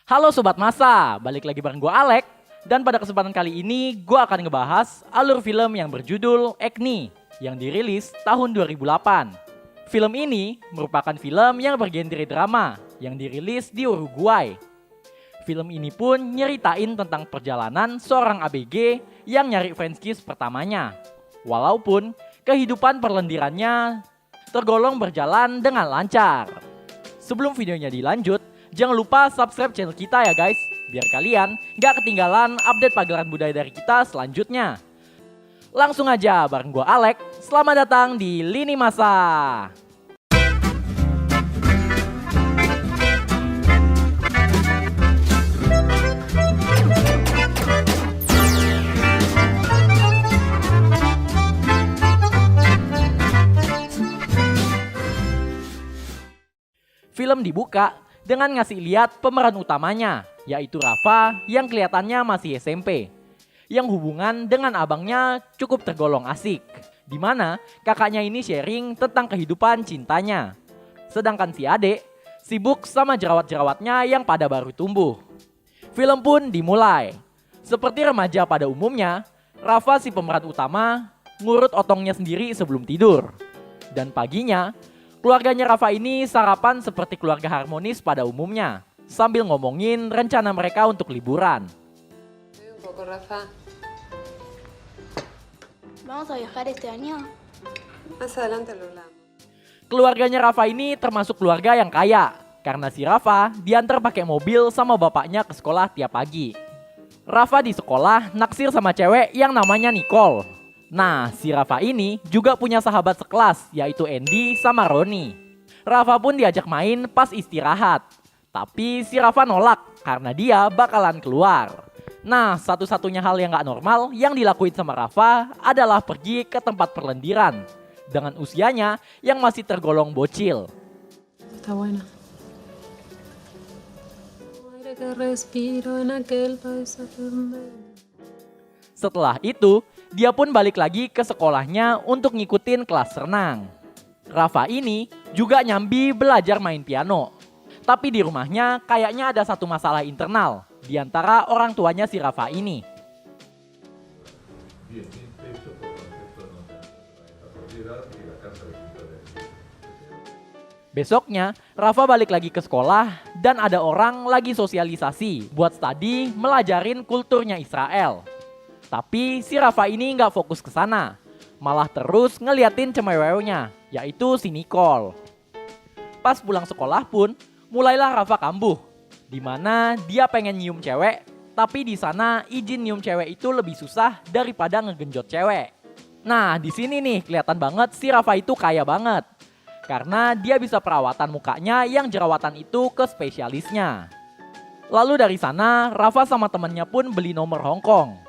Halo Sobat Masa, balik lagi bareng gue Alek. Dan pada kesempatan kali ini gue akan ngebahas alur film yang berjudul Agni yang dirilis tahun 2008. Film ini merupakan film yang bergenre drama yang dirilis di Uruguay. Film ini pun nyeritain tentang perjalanan seorang ABG yang nyari fans kiss pertamanya. Walaupun kehidupan perlendirannya tergolong berjalan dengan lancar. Sebelum videonya dilanjut, jangan lupa subscribe channel kita ya guys, biar kalian gak ketinggalan update pagelaran budaya dari kita selanjutnya. Langsung aja bareng gue Alek, selamat datang di Lini Masa. Film dibuka dengan ngasih lihat pemeran utamanya, yaitu Rafa yang kelihatannya masih SMP. Yang hubungan dengan abangnya cukup tergolong asik, di mana kakaknya ini sharing tentang kehidupan cintanya. Sedangkan si adek sibuk sama jerawat-jerawatnya yang pada baru tumbuh. Film pun dimulai. Seperti remaja pada umumnya, Rafa si pemeran utama ngurut otongnya sendiri sebelum tidur. Dan paginya, keluarganya Rafa ini sarapan seperti keluarga harmonis pada umumnya, sambil ngomongin rencana mereka untuk liburan. Un poco, Rafa. Vamos a viajar este año. Más adelante lo hablamos. Keluarganya Rafa ini termasuk keluarga yang kaya, karena si Rafa diantar pakai mobil sama bapaknya ke sekolah tiap pagi. Rafa di sekolah naksir sama cewek yang namanya Nicole. Nah, si Rafa ini juga punya sahabat sekelas, yaitu Andy sama Roni. Rafa pun diajak main pas istirahat. Tapi si Rafa nolak karena dia bakalan keluar. Nah, satu-satunya hal yang gak normal yang dilakuin sama Rafa adalah pergi ke tempat perlendiran. Dengan usianya yang masih tergolong bocil. Está buena. Aire que respiro en aquel paisaje. Setelah itu, dia pun balik lagi ke sekolahnya untuk ngikutin kelas renang. Rafa ini juga nyambi belajar main piano. Tapi di rumahnya kayaknya ada satu masalah internal di antara orang tuanya si Rafa ini. Besoknya, Rafa balik lagi ke sekolah dan ada orang lagi sosialisasi buat studi melajarin kulturnya Israel. Tapi si Rafa ini nggak fokus ke sana, malah terus ngeliatin cemewewnya, yaitu si Nicole. Pas pulang sekolah pun, mulailah Rafa kambuh, di mana dia pengen nyium cewek, tapi di sana izin nyium cewek itu lebih susah daripada ngegenjot cewek. Nah, di sini nih kelihatan banget si Rafa itu kaya banget, karena dia bisa perawatan mukanya yang jerawatan itu ke spesialisnya. Lalu dari sana, Rafa sama temennya pun beli nomor Hongkong.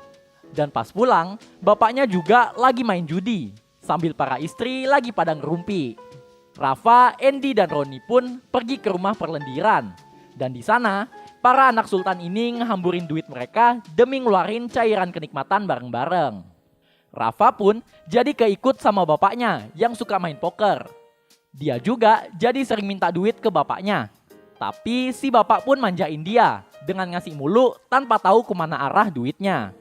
Dan pas pulang, bapaknya juga lagi main judi, sambil para istri lagi pada ngerumpi. Rafa, Andy, dan Roni pun pergi ke rumah perlendiran. Dan di sana, para anak sultan ini ngehamburin duit mereka demi ngeluarin cairan kenikmatan bareng-bareng. Rafa pun jadi keikut sama bapaknya yang suka main poker. Dia juga jadi sering minta duit ke bapaknya. Tapi si bapak pun manjain dia dengan ngasih mulu tanpa tahu kemana arah duitnya.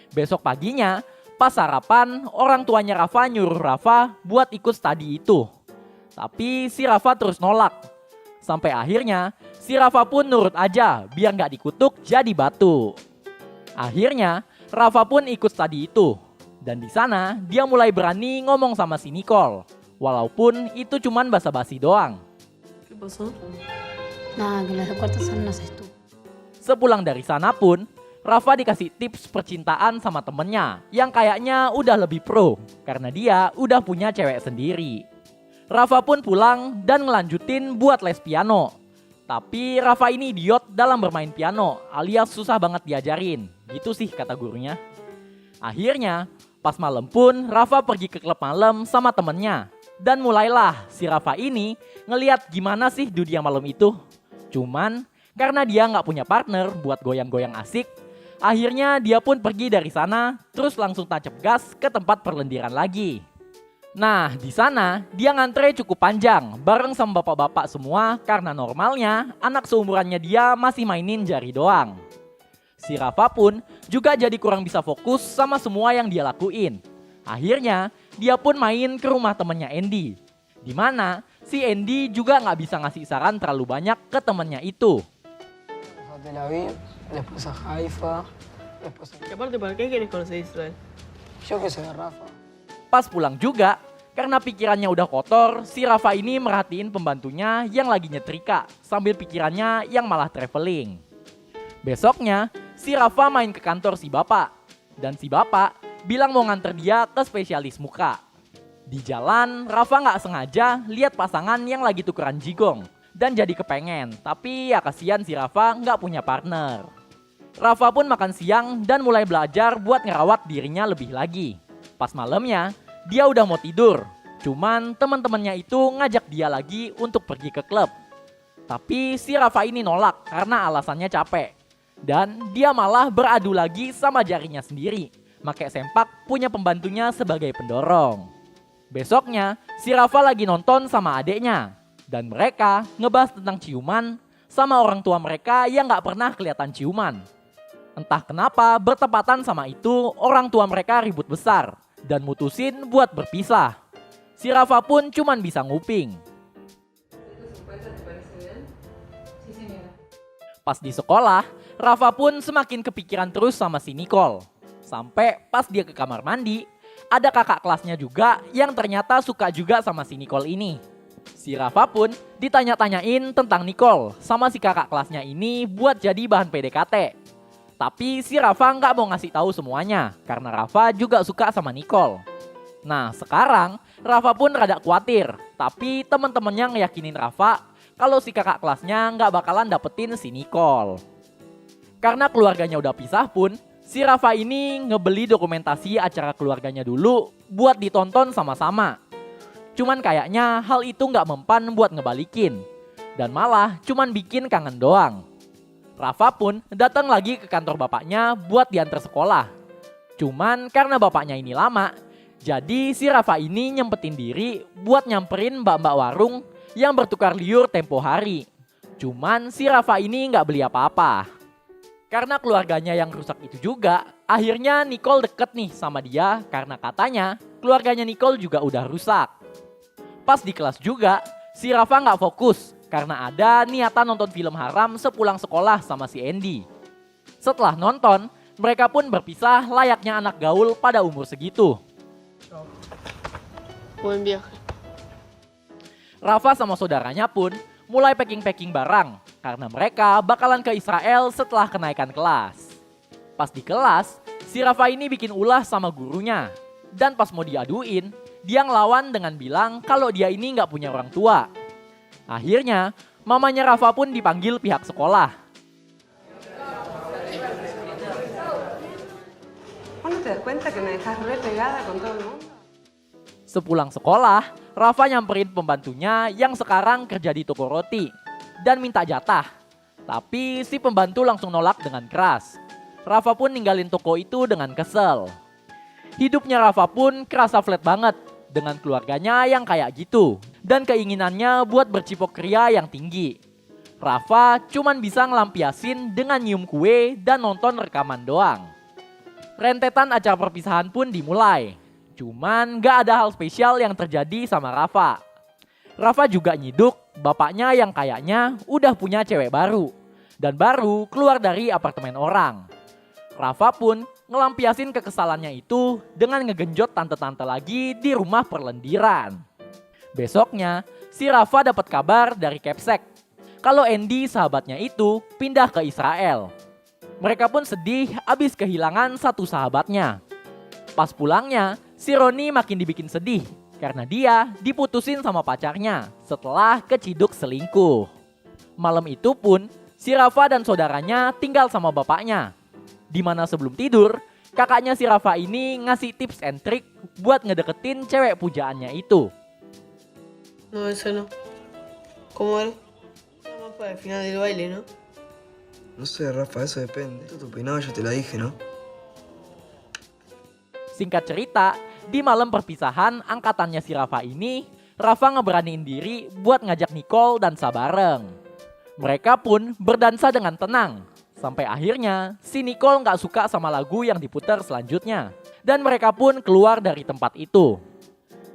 Besok paginya, pas sarapan, orang tuanya Rafa nyuruh Rafa buat ikut studi itu. Tapi si Rafa terus nolak. Sampai akhirnya, si Rafa pun nurut aja biar gak dikutuk jadi batu. Akhirnya, Rafa pun ikut studi itu. Dan di sana, dia mulai berani ngomong sama si Nicole. Walaupun itu cuman basa-basi doang. ¿Qué pasó? Nada, que las de cuarto son unos estúpidos. Sepulang dari sana pun, Rafa dikasih tips percintaan sama temennya yang kayaknya udah lebih pro karena dia udah punya cewek sendiri. Rafa pun pulang dan ngelanjutin buat les piano. Tapi Rafa ini idiot dalam bermain piano alias susah banget diajarin, gitu sih kata gurunya. Akhirnya pas malam pun Rafa pergi ke klub malam sama temennya. Dan mulailah si Rafa ini ngeliat gimana sih dunia malam itu. Cuman karena dia gak punya partner buat goyang-goyang asik, akhirnya dia pun pergi dari sana terus langsung tancap gas ke tempat perlendiran lagi. Nah, di sana dia ngantre cukup panjang bareng sama bapak-bapak semua karena normalnya anak seumurannya dia masih mainin jari doang. Si Rafa pun juga jadi kurang bisa fokus sama semua yang dia lakuin. Akhirnya, dia pun main ke rumah temennya Andy. Di mana si Andy juga nggak bisa ngasih saran terlalu banyak ke temennya itu. A Tel Aviv, después a Haifa, después a... Y aparte, ¿para qué quieres conocer Israel? Yo qué sé, Rafa. Pas pulang juga, karena pikirannya udah kotor, si Rafa ini merhatiin pembantunya yang lagi nyetrika sambil pikirannya yang malah traveling. Besoknya, si Rafa main ke kantor si bapak. Dan si bapak bilang mau nganter dia ke spesialis muka. Di jalan, Rafa nggak sengaja lihat pasangan yang lagi tukeran jigong. Dan jadi kepengen, tapi ya kasihan si Rafa nggak punya partner. Rafa pun makan siang dan mulai belajar buat ngerawat dirinya lebih lagi. Pas malamnya, dia udah mau tidur. Cuman teman-temannya itu ngajak dia lagi untuk pergi ke klub. Tapi si Rafa ini nolak karena alasannya capek. Dan dia malah beradu lagi sama jarinya sendiri. Make sempak punya pembantunya sebagai pendorong. Besoknya, si Rafa lagi nonton sama adeknya. Dan mereka ngebahas tentang ciuman sama orang tua mereka yang gak pernah kelihatan ciuman. Entah kenapa bertepatan sama itu orang tua mereka ribut besar dan mutusin buat berpisah. Si Rafa pun cuman bisa nguping. Pas di sekolah, Rafa pun semakin kepikiran terus sama si Nicole. Sampai pas dia ke kamar mandi, ada kakak kelasnya juga yang ternyata suka juga sama si Nicole ini. Si Rafa pun ditanya-tanyain tentang Nicole sama si kakak kelasnya ini buat jadi bahan PDKT. Tapi si Rafa nggak mau ngasih tahu semuanya karena Rafa juga suka sama Nicole. Nah sekarang Rafa pun rada khawatir, tapi teman-temannya ngeyakinin Rafa kalau si kakak kelasnya nggak bakalan dapetin si Nicole. Karena keluarganya udah pisah pun, si Rafa ini ngebeli dokumentasi acara keluarganya dulu buat ditonton sama-sama. Cuman kayaknya hal itu nggak mempan buat ngebalikin, dan malah cuman bikin kangen doang. Rafa pun datang lagi ke kantor bapaknya buat diantar sekolah. Cuman karena bapaknya ini lama, jadi si Rafa ini nyempetin diri buat nyamperin mbak-mbak warung yang bertukar liur tempo hari. Cuman si Rafa ini nggak beli apa-apa. Karena keluarganya yang rusak itu juga, akhirnya Nicole deket nih sama dia karena katanya keluarganya Nicole juga udah rusak. Pas di kelas juga, si Rafa nggak fokus karena ada niatan nonton film haram sepulang sekolah sama si Andy. Setelah nonton, mereka pun berpisah layaknya anak gaul pada umur segitu. Buen viaje. Rafa sama saudaranya pun mulai packing-packing barang karena mereka bakalan ke Israel setelah kenaikan kelas. Pas di kelas, si Rafa ini bikin ulah sama gurunya. Dan pas mau diaduin, dia ngelawan dengan bilang kalau dia ini nggak punya orang tua. Akhirnya, mamanya Rafa pun dipanggil pihak sekolah. Sepulang sekolah, Rafa nyamperin pembantunya yang sekarang kerja di toko roti dan minta jatah. Tapi si pembantu langsung nolak dengan keras. Rafa pun ninggalin toko itu dengan kesel. Hidupnya Rafa pun kerasa flat banget dengan keluarganya yang kayak gitu dan keinginannya buat bercipok ria yang tinggi. Rafa cuman bisa ngelampiasin dengan nyium kue dan nonton rekaman doang. Rentetan acara perpisahan pun dimulai. Cuman gak ada hal spesial yang terjadi sama Rafa. Rafa juga nyiduk bapaknya yang kayaknya udah punya cewek baru dan baru keluar dari apartemen orang. Rafa pun ngelampiasin kekesalannya itu dengan ngegenjot tante-tante lagi di rumah perlendiran. Besoknya, si Rafa dapat kabar dari Kepsek kalau Andy sahabatnya itu pindah ke Israel. Mereka pun sedih abis kehilangan satu sahabatnya. Pas pulangnya, si Roni makin dibikin sedih karena dia diputusin sama pacarnya setelah keciduk selingkuh. Malam itu pun, si Rafa dan saudaranya tinggal sama bapaknya. Di mana sebelum tidur, kakaknya si Rafa ini ngasih tips and trick buat ngedeketin cewek pujaannya itu. No, eso no. ¿Cómo era? Nada más para el final del baile, ¿no? No sé, Rafa, eso depende. Esto es tu peinado, yo te la dije, ¿no? Singkat cerita, Di malam perpisahan angkatannya si Rafa ini, Rafa ngeberaniin diri buat ngajak Nicole dansa bareng. Mereka pun berdansa dengan tenang. Sampai akhirnya si Nicole gak suka sama lagu yang diputar selanjutnya. Dan mereka pun keluar dari tempat itu.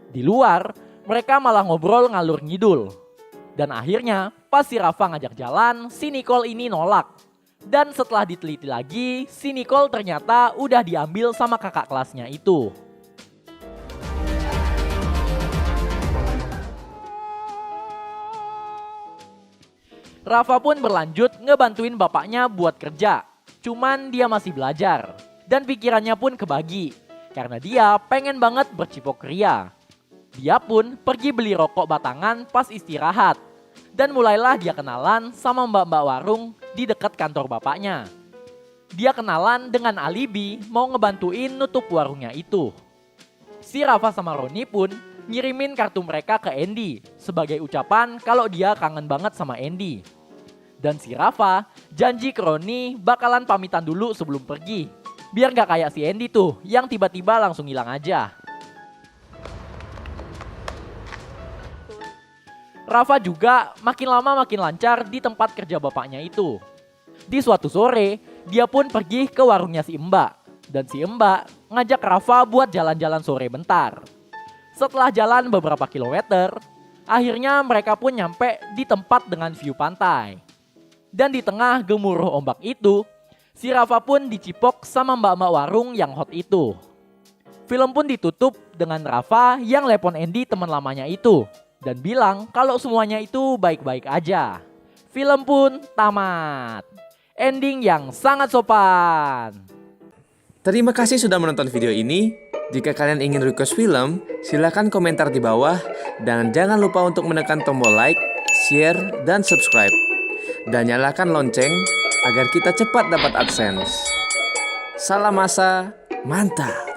Di luar, mereka malah ngobrol ngalur ngidul. Dan akhirnya pas si Rafa ngajak jalan, si Nicole ini nolak. Dan setelah diteliti lagi, si Nicole ternyata udah diambil sama kakak kelasnya itu. Rafa pun berlanjut ngebantuin bapaknya buat kerja. Cuman dia masih belajar. Dan pikirannya pun kebagi. Karena dia pengen banget bercipok ria. Dia pun pergi beli rokok batangan pas istirahat. Dan mulailah dia kenalan sama mbak-mbak warung di dekat kantor bapaknya. Dia kenalan dengan alibi mau ngebantuin nutup warungnya itu. Si Rafa sama Roni pun ngirimin kartu mereka ke Andy sebagai ucapan kalau dia kangen banget sama Andy. Dan si Rafa janji ke Roni bakalan pamitan dulu sebelum pergi. Biar gak kayak si Andy tuh yang tiba-tiba langsung hilang aja. Rafa juga makin lama makin lancar di tempat kerja bapaknya itu. Di suatu sore, dia pun pergi ke warungnya si Mbak. Dan si Mbak ngajak Rafa buat jalan-jalan sore bentar. Setelah jalan beberapa kilometer, akhirnya mereka pun nyampe di tempat dengan view pantai. Dan di tengah gemuruh ombak itu, si Rafa pun dicipok sama mbak-mbak warung yang hot itu. Film pun ditutup dengan Rafa yang lepon Andy teman lamanya itu. Dan bilang kalau semuanya itu baik-baik aja. Film pun tamat. Ending yang sangat sopan. Terima kasih sudah menonton video ini. Jika kalian ingin request film, silakan komentar di bawah. Dan jangan lupa untuk menekan tombol like, share, dan subscribe. Dan nyalakan lonceng agar kita cepat dapat AdSense. Salam masa, mantap!